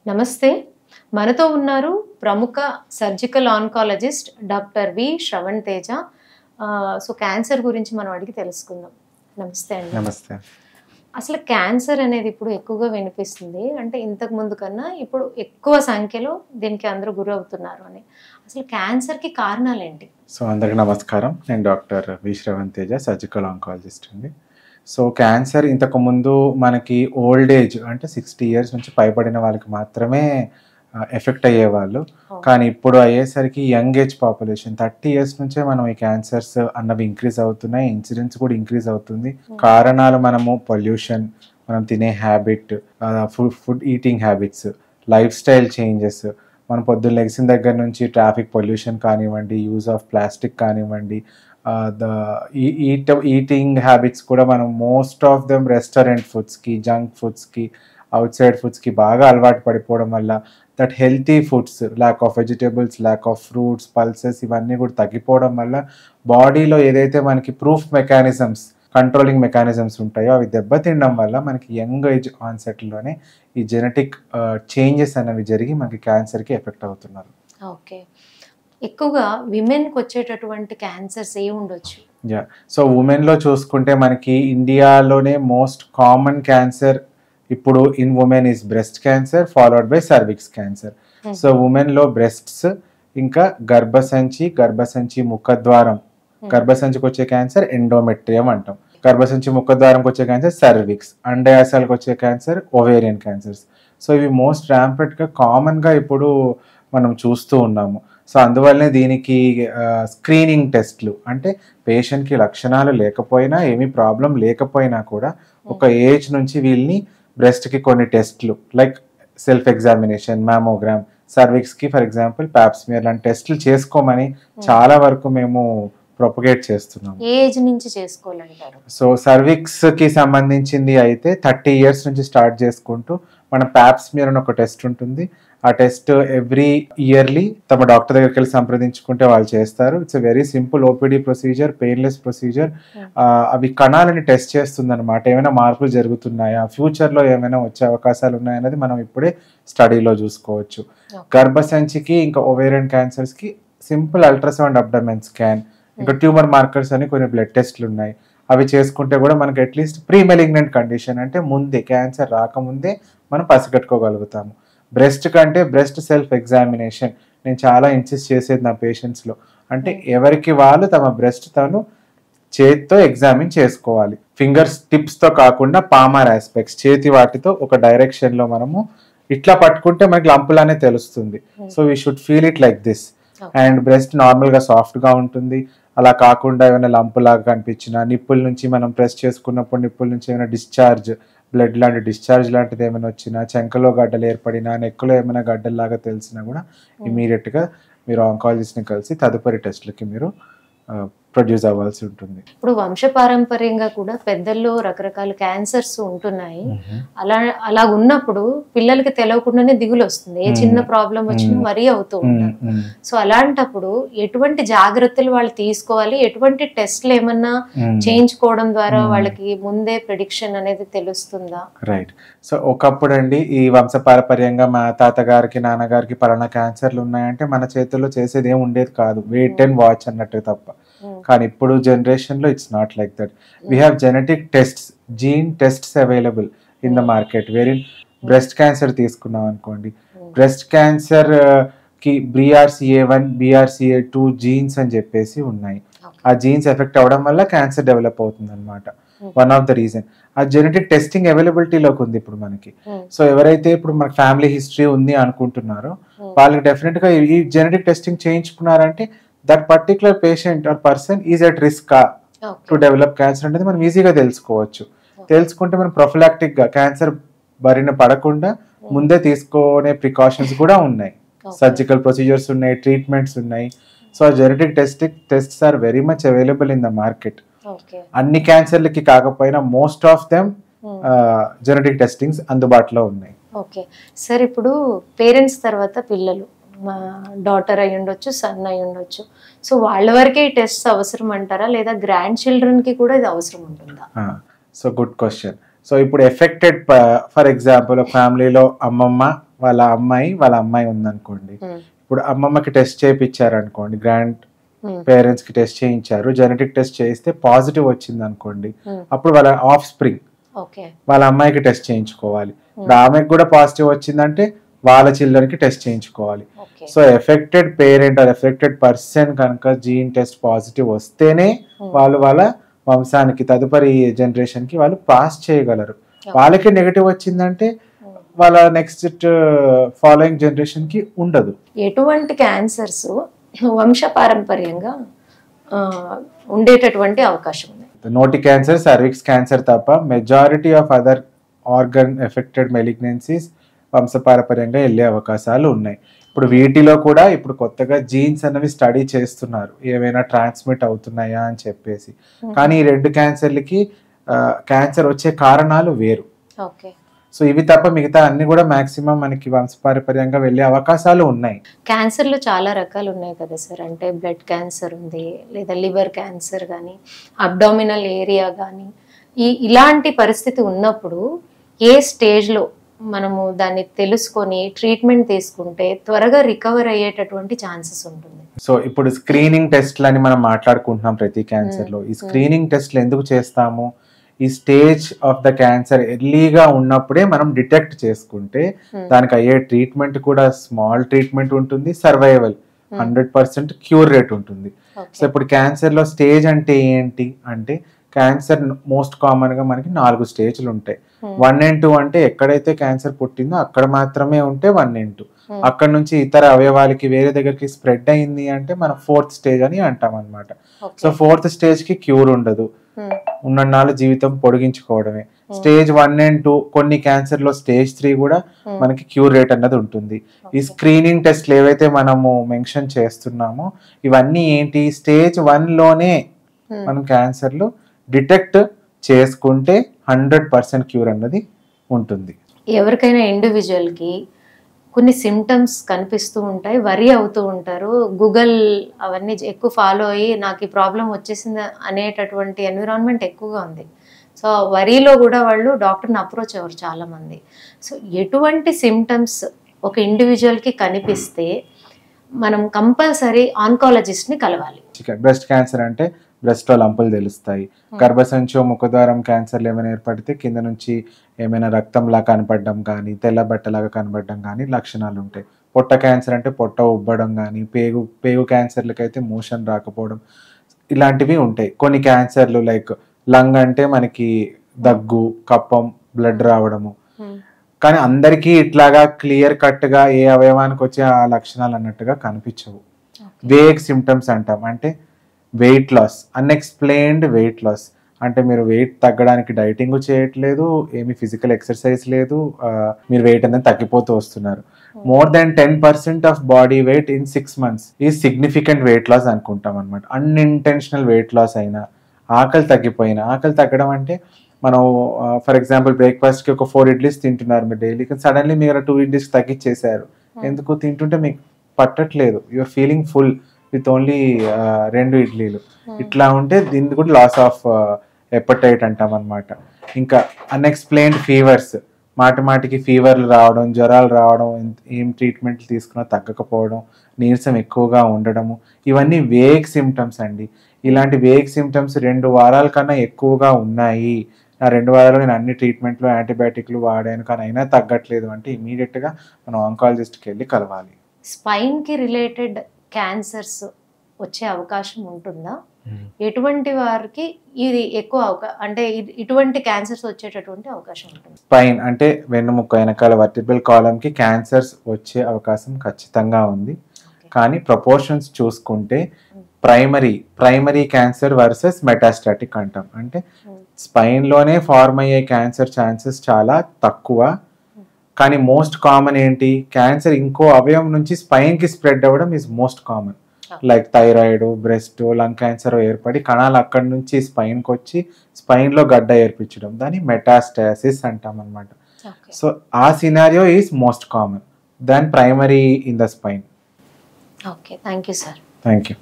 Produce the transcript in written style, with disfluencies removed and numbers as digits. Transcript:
నమస్తే. మనతో ఉన్నారు ప్రముఖ surgical oncologist doctor V Shravan Teja. So cancer గురించి మనం అడిగి తెలుసుకుందాం. నమస్తే అండి. నమస్తే. అసలు క్యాన్సర్ అనేది ఇప్పుడు ఎక్కువగా వినిపిస్తుంది. అంటే ఇంతకు ముందు కన్నా ఇప్పుడు ఎక్కువ సంఖ్యలో దీనికి అందరూ గురవుతున్నారు అని. అసలు క్యాన్సర్కి కారణాలు ఏంటి? సో అందరికి నమస్కారం. నేను doctor V Shravan Teja, surgical oncologist అండి. సో క్యాన్సర్ ఇంతకుముందు మనకి ఓల్డ్ ఏజ్ అంటే 60 years నుంచి పైబడిన వాళ్ళకి మాత్రమే ఎఫెక్ట్ అయ్యేవాళ్ళు. కానీ ఇప్పుడు అయ్యేసరికి యంగ్ ఏజ్ పాపులేషన్ 30 years నుంచే మనం ఈ క్యాన్సర్స్ అన్నవి ఇంక్రీజ్ అవుతున్నాయి. ఇన్సిడెన్స్ కూడా ఇంక్రీజ్ అవుతుంది. కారణాలు మనము పొల్యూషన్, మనం తినే habit, food eating habits, lifestyle changes, మనం పొద్దున్న లెగిసిన దగ్గర నుంచి ట్రాఫిక్ పొల్యూషన్ కానివ్వండి, యూజ్ ఆఫ్ ప్లాస్టిక్ కానివ్వండి, ఈటింగ్ హ్యాబిట్స్ కూడా మనం మోస్ట్ ఆఫ్ దెమ్ రెస్టారెంట్ ఫుడ్స్కి, జంక్ ఫుడ్స్కి, అవుట్ సైడ్ ఫుడ్స్కి బాగా అలవాటు పడిపోవడం వల్ల that healthy foods, lack of vegetables, lack of fruits, pulses ఇవన్నీ కూడా తగ్గిపోవడం వల్ల బాడీలో ఏదైతే మనకి ప్రూఫ్ మెకానిజమ్స్, కంట్రోలింగ్ మెకానిజమ్స్ ఉంటాయో అవి దెబ్బతినడం వల్ల మనకి యంగ్ ఏజ్ ఆన్సెట్లోనే ఈ జెనెటిక్ చేంజెస్ అనేవి జరిగి మనకి క్యాన్సర్కి ఎఫెక్ట్ అవుతున్నారు. ఓకే. ఎక్కువగా విమెన్కి వచ్చేటటువంటి క్యాన్సర్స్ ఏ ఉండొచ్చు? యా, సో ఉమెన్లో చూసుకుంటే మనకి ఇండియాలోనే మోస్ట్ కామన్ క్యాన్సర్ ఇప్పుడు in women is breast cancer followed by cervix cancer. So ఉమెన్లో బ్రెస్ట్స్, ఇంకా గర్భసంచి ముఖద్వారం, గర్భసంచికి వచ్చే క్యాన్సర్ ఎండోమెట్రియం అంటాం. గర్భసంచి ముఖద్వారంకి వచ్చే క్యాన్సర్ సర్విక్స్, అండాశయాలకు వచ్చే క్యాన్సర్ ఓవేరియన్ క్యాన్సర్స్. సో ఇవి మోస్ట్ ర్యాంపెంట్గా కామన్గా ఇప్పుడు మనం చూస్తూ ఉన్నాము. సో అందువల్లనే దీనికి స్క్రీనింగ్ టెస్ట్లు, అంటే పేషెంట్కి లక్షణాలు లేకపోయినా, ఏమీ ప్రాబ్లం లేకపోయినా కూడా ఒక ఏజ్ నుంచి వీళ్ళని బ్రెస్ట్కి కొన్ని టెస్ట్లు లైక్ సెల్ఫ్ ఎగ్జామినేషన్, మ్యామోగ్రామ్, సర్విక్స్కి ఫర్ ఎగ్జాంపుల్ ప్యాప్స్మియర్ లాంటి టెస్ట్లు చేసుకోమని చాలా వరకు మేము ప్రొపగేట్ చేస్తున్నాం. ఏ ఏజ్ నుంచి చేసుకోవాలంటారు? సో సర్విక్స్కి సంబంధించింది అయితే 30 years నుంచి స్టార్ట్ చేసుకుంటూ మన ప్యాప్స్మియర్ అని ఒక టెస్ట్ ఉంటుంది. ఆ టెస్ట్ ఎవ్రీ ఇయర్లీ తమ డాక్టర్ దగ్గరికి వెళ్ళి సంప్రదించుకుంటే వాళ్ళు చేస్తారు. It's a very simple OPD procedure, painless procedure. అవి కణాలని టెస్ట్ చేస్తుంది అనమాట. ఏమైనా మార్పులు జరుగుతున్నాయా, ఫ్యూచర్లో ఏమైనా వచ్చే అవకాశాలు ఉన్నాయనేది మనం ఇప్పుడే స్టడీలో చూసుకోవచ్చు. గర్భసంచికి ఇంకా ఓవేరియన్ క్యాన్సర్స్కి సింపుల్ అల్ట్రాసౌండ్ అబ్డమెన్ స్కాన్, ఇంకా ట్యూమర్ మార్కర్స్ అని కొన్ని బ్లడ్ టెస్ట్లు ఉన్నాయి. అవి చేసుకుంటే కూడా మనకి అట్లీస్ట్ ప్రీ మెలిగ్నెంట్ కండిషన్, అంటే ముందే క్యాన్సర్ రాకముందే మనం పసిగట్టుకోగలుగుతాము. బ్రెస్ట్ కంటే బ్రెస్ట్ సెల్ఫ్ ఎగ్జామినేషన్ నేను చాలా ఇన్సిస్ట్ చేసేది నా పేషెంట్స్లో. అంటే ఎవరికి వాళ్ళు తమ బ్రెస్ట్ తను చేతితో ఎగ్జామిన్ చేసుకోవాలి. ఫింగర్స్ టిప్స్తో కాకుండా పామర్ ఆస్పెక్ట్స్, చేతి వాటితో ఒక డైరెక్షన్లో మనము ఇట్లా పట్టుకుంటే మనకి లంపులానే తెలుస్తుంది. So we should feel it like this. And breast నార్మల్గా సాఫ్ట్గా ఉంటుంది. అలా కాకుండా ఏమైనా లంపులాగా కనిపించినా, నిప్పుల నుంచి మనం ప్రెస్ చేసుకున్నప్పుడు నిప్పుల నుంచి ఏమైనా డిశ్చార్జ్, బ్లడ్ లాంటి డిశ్చార్జ్ లాంటిది ఏమైనా వచ్చినా, చెంకలో గడ్డలు ఏర్పడినా, నెక్కులో ఏమైనా గడ్డల్లాగా తెలిసినా కూడా ఇమీడియట్గా మీరు ఆంకాలజిస్ట్ని కలిసి తదుపరి టెస్ట్లకి మీరు ప్రొడ్యూస్ అవ్వాల్సి ఉంటుంది. ఇప్పుడు వంశపారంపర్యంగా కూడా పెద్దల్లో రకరకాల క్యాన్సర్స్ ఉంటున్నాయి. అలా ఉన్నప్పుడు పిల్లలకి తెలియకుండానే దిగులు వస్తుంది. ఏ చిన్న ప్రాబ్లం వచ్చినా మరీ అవుతూ ఉంటారు. సో అలాంటప్పుడు ఎటువంటి జాగ్రత్తలు వాళ్ళు తీసుకోవాలి? ఎటువంటి టెస్ట్లు ఏమన్నా చేయించుకోవడం ద్వారా వాళ్ళకి ముందే ప్రెడిక్షన్ అనేది తెలుస్తుందా? రైట్. సో ఒకప్పుడు అండి ఈ వంశపారంపర్యంగా మా తాతగారికి, నాన్నగారికి పలానా క్యాన్సర్లు ఉన్నాయంటే మన చేతుల్లో చేసేది ఏమి ఉండేది కాదు, వెయిట్ అండ్ వాచ్ అన్నట్టు తప్ప. కానీ ఇప్పుడు జనరేషన్లో it's not like that. We have genetic tests, gene tests available in the market. Very breast cancer తీసుకున్నాం అనుకోండి, బ్రెస్ట్ క్యాన్సర్ కి BRCA1, BRCA2 జీన్స్ అని చెప్పేసి ఉన్నాయి. ఆ జీన్స్ ఎఫెక్ట్ అవ్వడం వల్ల క్యాన్సర్ డెవలప్ అవుతుంది అనమాట. వన్ ఆఫ్ ద రీజన్ ఆ జెనెటిక్ టెస్టింగ్ అవైలబిలిటీలోకి ఉంది ఇప్పుడు మనకి. సో ఎవరైతే ఇప్పుడు మనకి ఫ్యామిలీ హిస్టరీ ఉంది అనుకుంటున్నారో వాళ్ళకి డెఫినెట్గా ఈ జెనెటిక్ టెస్టింగ్ చేయించుకున్నారంటే that particular patient or person is at risk to develop cancer అనేది మనం ఈజీగా తెలుసుకోవచ్చు. తెలుసుకుంటే మనం ప్రొఫిలాక్టిక్గా క్యాన్సర్ బారిన పడకుండా ముందే తీసుకునే ప్రికాషన్స్ కూడా ఉన్నాయి. సర్జికల్ ప్రొసీజర్స్ ఉన్నాయి, ట్రీట్మెంట్స్ ఉన్నాయి. So genetic tests are very much available in the market. అన్ని క్యాన్సర్లకి కాకపోయినా most of them genetic testings అందుబాటులో ఉన్నాయి. ఓకే సార్, ఇప్పుడు పేరెంట్స్ తర్వాత పిల్లలు, మా డాటర్ అయి ఉండొచ్చు, సన్ అయి ఉండొచ్చు. సో వాళ్ళ వరకే ఈ టెస్ట్ అవసరం అంటారా, లేదా గ్రాండ్ చిల్డ్రన్కి కూడా ఇది అవసరం ఉంటుందా? So good question. సో ఇప్పుడు ఎఫెక్టెడ్ ఫర్ ఎగ్జాంపుల్ ఫ్యామిలీలో అమ్మమ్మ వాళ్ళ అమ్మాయి ఉందనుకోండి, ఇప్పుడు అమ్మమ్మకి టెస్ట్ చేయించారనుకోండి, గ్రాండ్ పేరెంట్స్ కి టెస్ట్ చేయించారు, జెనెటిక్ టెస్ట్ చేయిస్తే పాజిటివ్ వచ్చింది అనుకోండి, అప్పుడు వాళ్ళ ఆఫ్ స్ప్రింగ్ వాళ్ళ అమ్మాయికి టెస్ట్ చేయించుకోవాలి. ఇప్పుడు ఆమెకు కూడా పాజిటివ్ వచ్చిందంటే వాళ్ళ చిల్డ్రన్ కి టెస్ట్ చేయించుకోవాలి. So affected parent are affected person కనుక జీన్ టెస్ట్ పాజిటివ్ వస్తేనే వాళ్ళు వాళ్ళ వంశానికి తదుపరి జనరేషన్ కి వాళ్ళు పాస్ చేయగలరు. వాళ్ళకి నెగటివ్ వచ్చిందంటే వాళ్ళ నెక్స్ట్ ఫాలోయింగ్ జనరేషన్ కి ఉండదు. ఎటువంటి క్యాన్సర్స్ వంశపారంపర్యంగా ఉండేటటువంటి అవకాశం ఉంది? నోటి క్యాన్సర్, సర్విక్స్ క్యాన్సర్ తప్ప majority of other organ affected malignancies వంశపారంపర్యంగా వెళ్ళే అవకాశాలు ఉన్నాయి. ఇప్పుడు వీటిలో కూడా ఇప్పుడు కొత్తగా జీన్స్ అనేవి స్టడీ చేస్తున్నారు, ఏమైనా ట్రాన్స్మిట్ అవుతున్నాయా అని చెప్పేసి. కానీ ఈ 2 క్యాన్సర్లకి క్యాన్సర్ వచ్చే కారణాలు వేరు. సో ఇవి తప్ప మిగతా అన్ని కూడా మాక్సిమం మనకి వంశపారంపర్యంగా వెళ్ళే అవకాశాలు ఉన్నాయి. క్యాన్సర్లు చాలా రకాలు ఉన్నాయి కదా సార్, అంటే బ్లడ్ క్యాన్సర్ ఉంది, లేదా లివర్ క్యాన్సర్ కానీ, అబ్డామినల్ ఏరియా కానీ, ఇలాంటి పరిస్థితి ఉన్నప్పుడు ఏ స్టేజ్లో మనము దాన్ని తెలుసుకొని ట్రీట్మెంట్ తీసుకుంటే త్వరగా రికవర్ అయ్యేటటువంటి ఛాన్సెస్ ఉంటుంది? సో ఇప్పుడు స్క్రీనింగ్ టెస్ట్లు అని మనం మాట్లాడుకుంటున్నాం ప్రతి క్యాన్సర్లో. ఈ స్క్రీనింగ్ టెస్ట్లు ఎందుకు చేస్తాము? ఈ స్టేజ్ ఆఫ్ ద క్యాన్సర్ ఎర్లీగా ఉన్నప్పుడే మనం డిటెక్ట్ చేసుకుంటే దానికి అయ్యే ట్రీట్మెంట్ కూడా స్మాల్ ట్రీట్మెంట్ ఉంటుంది, సర్వైవల్ 100% క్యూర్ రేట్ ఉంటుంది. సో ఇప్పుడు క్యాన్సర్లో స్టేజ్ అంటే ఏంటి అంటే, క్యాన్సర్ మోస్ట్ కామన్ గా మనకి 4 స్టేజ్లు ఉంటాయి. 1 and 2 అంటే ఎక్కడైతే క్యాన్సర్ పుట్టిందో అక్కడ మాత్రమే ఉంటే 1 and 2. అక్కడ నుంచి ఇతర అవయవాలకి వేరే దగ్గరికి స్ప్రెడ్ అయింది అంటే మనం 4th స్టేజ్ అని అంటాం అనమాట. సో 4th స్టేజ్ కి క్యూర్ ఉండదు, ఉన్నన్నాళ్ళు జీవితం పొడిగించుకోవడమే. స్టేజ్ 1 and 2, కొన్ని క్యాన్సర్ లో స్టేజ్ 3 కూడా మనకి క్యూర్ రేట్ అన్నది ఉంటుంది. ఈ స్క్రీనింగ్ టెస్ట్లు ఏవైతే మనము మెన్షన్ చేస్తున్నామో ఇవన్నీ ఏంటి, స్టేజ్ 1 లోనే మనం క్యాన్సర్లు డిటెక్ట్ చేసుకుంటే 100% క్యూర్ అన్నది ఉంటుంది. ఎవరికైనా ఇండివిజువల్ కి కొన్ని సిమ్టమ్స్ కనిపిస్తూ ఉంటాయి, వరీ అవుతూ ఉంటారు, గూగుల్ అవన్నీ ఎక్కువ ఫాలో అయ్యి నాకు ఈ ప్రాబ్లం వచ్చేసింది అనేటటువంటి ఎన్విరాన్మెంట్ ఎక్కువగా ఉంది. సో వరీలో కూడా వాళ్ళు డాక్టర్ని అప్రోచ్ అవ్వరు చాలామంది. సో ఎటువంటి సిమ్టమ్స్ ఒక ఇండివిజువల్కి కనిపిస్తే మనం కంపల్సరీ ఆన్కాలజిస్ట్ని కలవాలి? బ్రెస్ట్ క్యాన్సర్ అంటే బ్రెస్ట్ లో లంపులు తెలుస్తాయి. గర్భసంచో ముఖద్వారం క్యాన్సర్లు ఏమైనా ఏర్పడితే కింద నుంచి ఏమైనా రక్తంలా కనపడడం కానీ, తెల్ల బట్టలాగా కనపడడం కానీ లక్షణాలు ఉంటాయి. పొట్ట క్యాన్సర్ అంటే పొట్ట ఉబ్బడం కానీ, పేగు క్యాన్సర్లకి అయితే మోషన్ రాకపోవడం, ఇలాంటివి ఉంటాయి. కొన్ని క్యాన్సర్లు లైక్ లంగ్ అంటే మనకి దగ్గు, కప్పం, బ్లడ్ రావడము. కానీ అందరికీ ఇట్లాగా క్లియర్ కట్ గా ఏ అవయవానికి వచ్చే ఆ లక్షణాలు అన్నట్టుగా కనిపించవు. వేగ్ సిమ్టమ్స్ అంటాం, అంటే weight loss, unexplained weight loss. అంటే మీరు వెయిట్ తగ్గడానికి డైటింగ్ చేయట్లేదు, ఏమి ఫిజికల్ ఎక్సర్సైజ్ లేదు, మీరు వెయిట్ అనేది తగ్గిపోతూ వస్తున్నారు. More than 10% of body weight in 6 months ఈ సిగ్నిఫికెంట్ వెయిట్ లాస్ అనుకుంటాం అనమాట. అన్ఇంటెన్షనల్ వెయిట్ లాస్ అయినా, ఆకలి తగ్గడం అంటే మనం ఫర్ ఎగ్జాంపుల్ బ్రేక్ఫాస్ట్కి ఒక 4 ఇడ్లీస్ తింటున్నారు మీరు డైలీ, సడన్లీ మీరు 2 ఇడ్లీస్ తగ్గించేశారు. ఎందుకు? తింటుంటే మీకు పట్టట్లేదు, you're feeling full with only 2 ఇడ్లీలు. ఇట్లా ఉంటే దీన్ని కూడా లాస్ ఆఫ్ ఎపటైట్ అంటాం అనమాట. ఇంకా అన్ఎక్స్ప్లెయిన్డ్ ఫీవర్స్, మాటికి ఫీవర్లు రావడం, జ్వరాలు రావడం, ఏం ట్రీట్మెంట్లు తీసుకున్నా తగ్గకపోవడం, నీరసం ఎక్కువగా ఉండడము, ఇవన్నీ వేగ్ సిమ్టమ్స్ అండి. ఇలాంటి వేగ్ సిమ్టమ్స్ 2 వారాల కన్నా ఎక్కువగా ఉన్నాయి, ఆ 2 వారాలు నేను అన్ని ట్రీట్మెంట్లు యాంటీబయాటిక్లు వాడాను కానీ అయినా తగ్గట్లేదు అంటే ఇమీడియట్గా మనం ఆంకాలజిస్ట్కి వెళ్ళి కలవాలి. స్పైన్కి రిలేటెడ్ క్యాన్సర్స్ వచ్చే అవకాశం ఉంటుందా? ఎటువంటి వారికి ఇది ఎక్కువ అంటే ఇటువంటి క్యాన్సర్స్ వచ్చేటటువంటి అవకాశం ఉంటుంది? స్పైన్ అంటే వెన్నుముక్క వెనకాల వర్టిబ్రల్ కాలమ్కి క్యాన్సర్స్ వచ్చే అవకాశం ఖచ్చితంగా ఉంది. కానీ ప్రపోర్షన్స్ చూసుకుంటే ప్రైమరీ క్యాన్సర్ వర్సెస్ మెటాస్టాటిక్ అంటాం. అంటే స్పైన్లోనే ఫార్మ్ అయ్యే క్యాన్సర్ ఛాన్సెస్ చాలా తక్కువ. కానీ మోస్ట్ కామన్ ఏంటి, క్యాన్సర్ ఇంకో అవయవం నుంచి స్పైన్కి స్ప్రెడ్ అవ్వడం is most common. Like thyroid, breast, lung cancer ఏర్పడి కణాలు అక్కడి నుంచి స్పైన్కి వచ్చి స్పైన్లో గడ్డ ఏర్పించడం, దాన్ని మెటాస్టాసిస్ అంటాం అనమాట. సో ఆ scenario is most common than primary in the spine. Okay, thank you sir. Thank you.